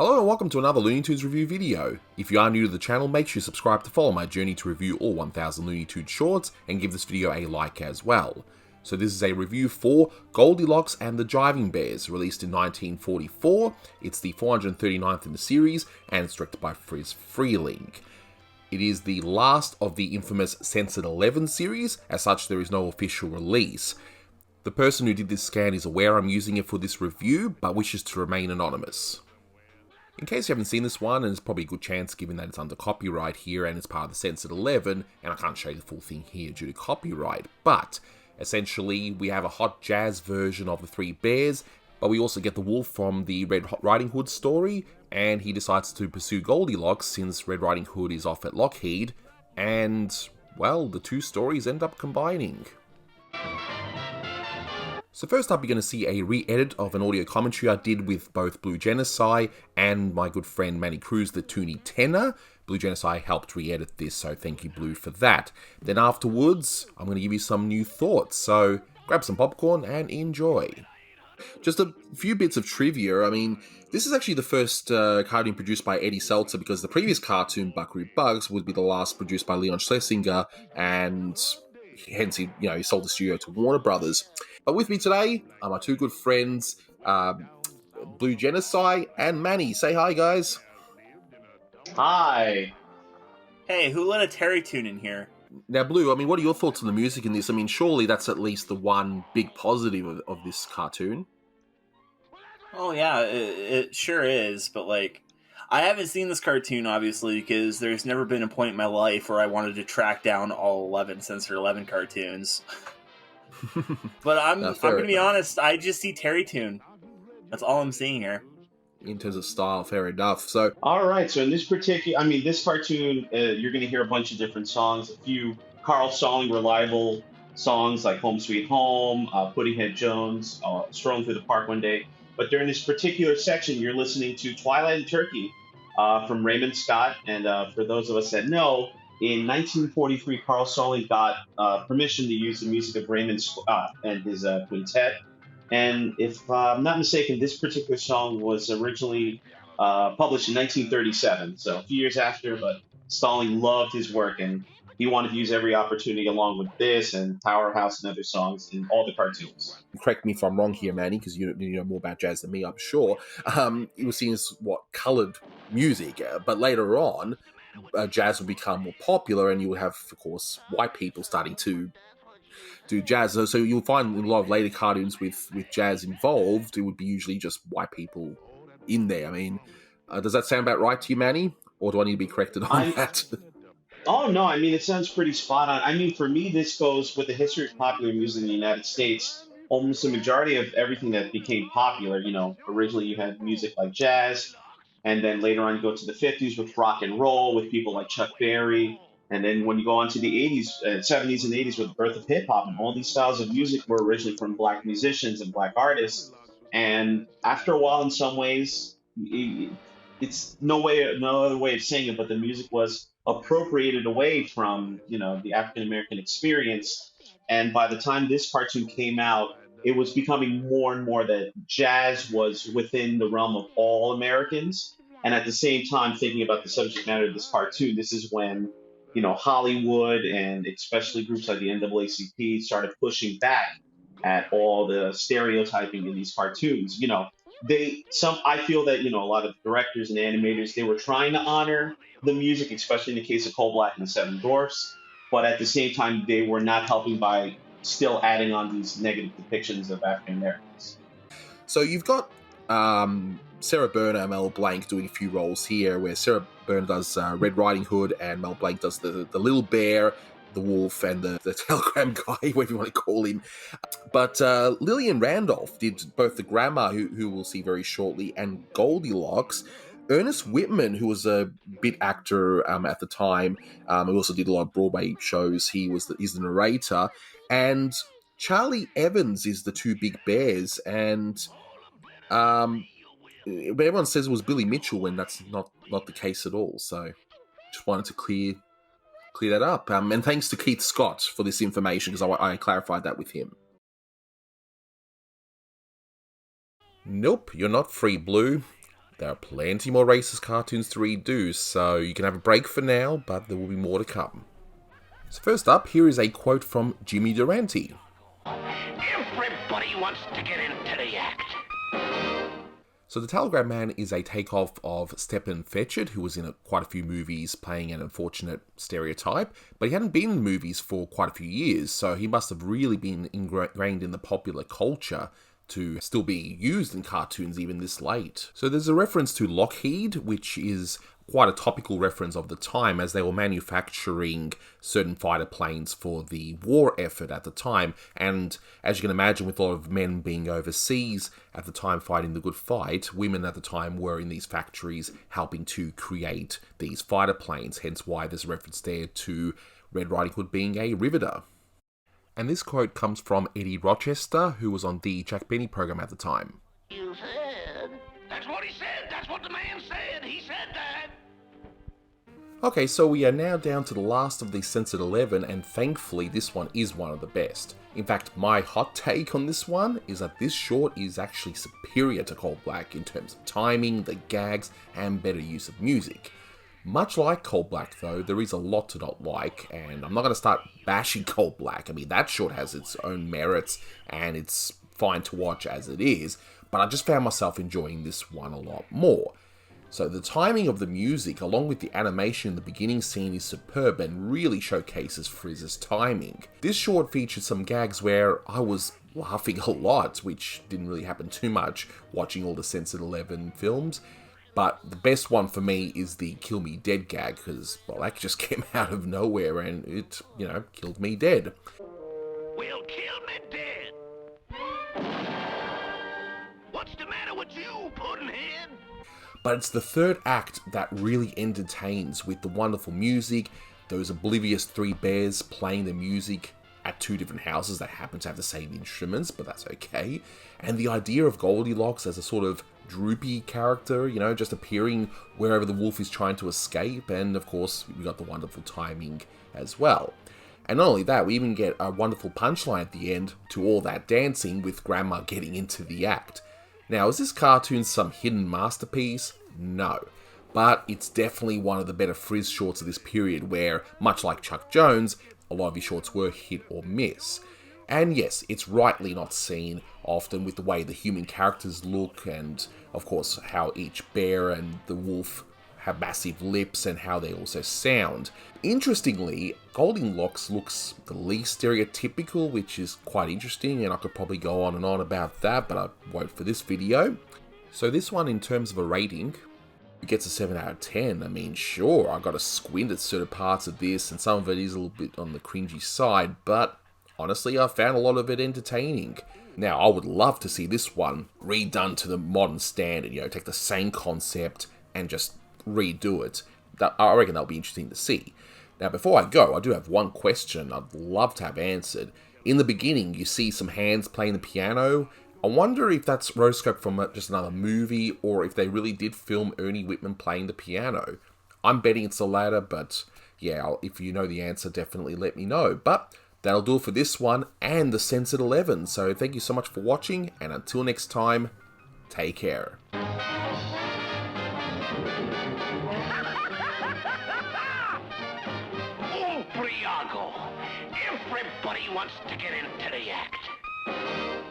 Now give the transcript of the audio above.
Hello and welcome to another Looney Tunes review video. If you are new to the channel, make sure you subscribe to follow my journey to review all 1000 Looney Tunes shorts and give this video a like as well. So this is a review for Goldilocks and the Jivin Bears, released in 1944. It's the 439th in the series and it's directed by Friz Freleng. It is the last of the infamous Censored 11 series, as such there is no official release. The person who did this scan is aware I'm using it for this review, but wishes to remain anonymous. In case you haven't seen this one, and there's probably a good chance given that it's under copyright here and it's part of the Censored 11, and I can't show you the full thing here due to copyright, but essentially we have a hot jazz version of the Three Bears, but we also get the wolf from the Red Riding Hood story, and he decides to pursue Goldilocks since Red Riding Hood is off at Lockheed, and, well, the two stories end up combining. So first up, you're going to see a re-edit of an audio commentary I did with both Blue Genocide and my good friend Manny Cruz, the Toonie tenor. Blue Genocide helped re-edit this, so thank you, Blue, for that. Then afterwards, I'm going to give you some new thoughts, so grab some popcorn and enjoy. Just a few bits of trivia. I mean, this is actually the first cartoon produced by Eddie Seltzer, because the previous cartoon, Buckaroo Bugs, would be the last produced by Leon Schlesinger, and hence he sold the studio to Warner Brothers. But with me today are my two good friends, Blue Genocide and Manny. Say hi, guys. Hi. Hey, who let a Terry tune in here? Now, Blue, I mean, what are your thoughts on the music in this? I mean, surely that's at least the one big positive of this cartoon. Oh, yeah, it sure is, but, I haven't seen this cartoon, obviously, because there's never been a point in my life where I wanted to track down all 11 Censored 11 cartoons. But I'm going to be honest, I just see Terry tune. That's all I'm seeing here. In terms of style, fair enough. So, All right. So in this this cartoon, you're going to hear a bunch of different songs. A few Carl Stalling reliable songs like "Home Sweet Home," "Puddinghead Jones," "Strolling Through the Park One Day." But during this particular section, you're listening to "Twilight and Turkey" from Raymond Scott. And for those of us that know, in 1943, Carl Stalling got permission to use the music of Raymond Scott and his quintet. And if I'm not mistaken, this particular song was originally published in 1937, so a few years after, but Stalling loved his work and he wanted to use every opportunity along with this and Powerhouse and other songs in all the cartoons. Correct me if I'm wrong here, Manny, because you know more about jazz than me, I'm sure. It was seen as, coloured music, but later on, jazz would become more popular and you would have, of course, white people starting to do jazz. So you'll find in a lot of later cartoons with jazz involved, it would be usually just white people in there. I mean, does that sound about right to you, Manny? Or do I need to be corrected on that? Oh, no, I mean, it sounds pretty spot on. I mean, for me, this goes with the history of popular music in the United States. Almost the majority of everything that became popular, originally you had music like jazz, and then later on you go to the 50s with rock and roll with people like Chuck Berry. And then when you go on to the 80s, 70s and 80s with the birth of hip hop, and all these styles of music were originally from black musicians and black artists. And after a while, in some ways, it's no other way of saying it, but the music was appropriated away from, the African American experience. And by the time this cartoon came out, it was becoming more and more that jazz was within the realm of all Americans. And at the same time, thinking about the subject matter of this cartoon, this is when Hollywood and especially groups like the NAACP started pushing back at all the stereotyping in these cartoons. I feel that, a lot of directors and animators, they were trying to honor the music, especially in the case of Coal Black and the Seven Dwarfs. But at the same time, they were not helping by still adding on these negative depictions of African Americans. So you've got Sarah Byrne and Mel Blanc doing a few roles here, where Sarah Byrne does Red Riding Hood and Mel Blanc does the little bear, the wolf, and the telegram guy, whatever you want to call him. But Lillian Randolph did both the grandma, who we'll see very shortly, and Goldilocks. Ernest Whitman, who was a bit actor at the time, who also did a lot of Broadway shows, he's the narrator, and Charlie Evans is the two big bears, and but everyone says it was Billy Mitchell when that's not the case at all. So just wanted to clear that up. And thanks to Keith Scott for this information, because I clarified that with him. Nope, you're not free, Blue. There are plenty more racist cartoons to redo, so you can have a break for now, but there will be more to come. So first up, here is a quote from Jimmy Durante. Everybody wants to get into the act. So the Telegram Man is a takeoff of Stephen Fetchard, who was in quite a few movies playing an unfortunate stereotype, but he hadn't been in movies for quite a few years, so he must have really been ingrained in the popular culture to still be used in cartoons even this late. So there's a reference to Lockheed, which is quite a topical reference of the time, as they were manufacturing certain fighter planes for the war effort at the time, and as you can imagine, with a lot of men being overseas at the time fighting the good fight, women at the time were in these factories helping to create these fighter planes, hence why there's a reference there to Red Riding Hood being a riveter. And this quote comes from Eddie Rochester, who was on the Jack Benny program at the time. You said. That's what he said. That's what the man said. He said that. Okay, so we are now down to the last of the Censored 11, and thankfully this one is one of the best. In fact, my hot take on this one is that this short is actually superior to Cold Black in terms of timing, the gags, and better use of music. Much like Cold Black though, there is a lot to not like, and I'm not going to start bashing Cold Black. I mean, that short has its own merits, and it's fine to watch as it is, but I just found myself enjoying this one a lot more. So the timing of the music, along with the animation in the beginning scene, is superb and really showcases Frizz's timing. This short featured some gags where I was laughing a lot, which didn't really happen too much watching all the Censored 11 films. But the best one for me is the Kill Me Dead gag, because, well, that just came out of nowhere and it, killed me dead. Well, kill me dead. What's the matter with you, Puddinhead? But it's the third act that really entertains with the wonderful music, those oblivious three bears playing the music at two different houses that happen to have the same instruments, but that's okay. And the idea of Goldilocks as a sort of droopy character, just appearing wherever the wolf is trying to escape, and of course we got the wonderful timing as well. And not only that, we even get a wonderful punchline at the end to all that dancing with Grandma getting into the act. Now, is this cartoon some hidden masterpiece? No. But it's definitely one of the better Frizz shorts of this period where, much like Chuck Jones, a lot of his shorts were hit or miss. And yes, it's rightly not seen often with the way the human characters look and, of course, how each bear and the wolf have massive lips and how they also sound. Interestingly, Goldilocks looks the least stereotypical, which is quite interesting, and I could probably go on and on about that, but I won't for this video. So this one, in terms of a rating, it gets a 7 out of 10. I mean, sure, I got a squint at certain parts of this, and some of it is a little bit on the cringy side, but honestly, I found a lot of it entertaining. Now, I would love to see this one redone to the modern standard, take the same concept and just redo it. I reckon that'll be interesting to see. Now, before I go, I do have one question I'd love to have answered. In the beginning, you see some hands playing the piano. I wonder if that's rotoscope from just another movie, or if they really did film Ernie Whitman playing the piano. I'm betting it's the latter, but yeah, if you know the answer, definitely let me know. But that'll do it for this one and the Censored 11. So thank you so much for watching, and until next time, take care. Everybody wants to get into the act.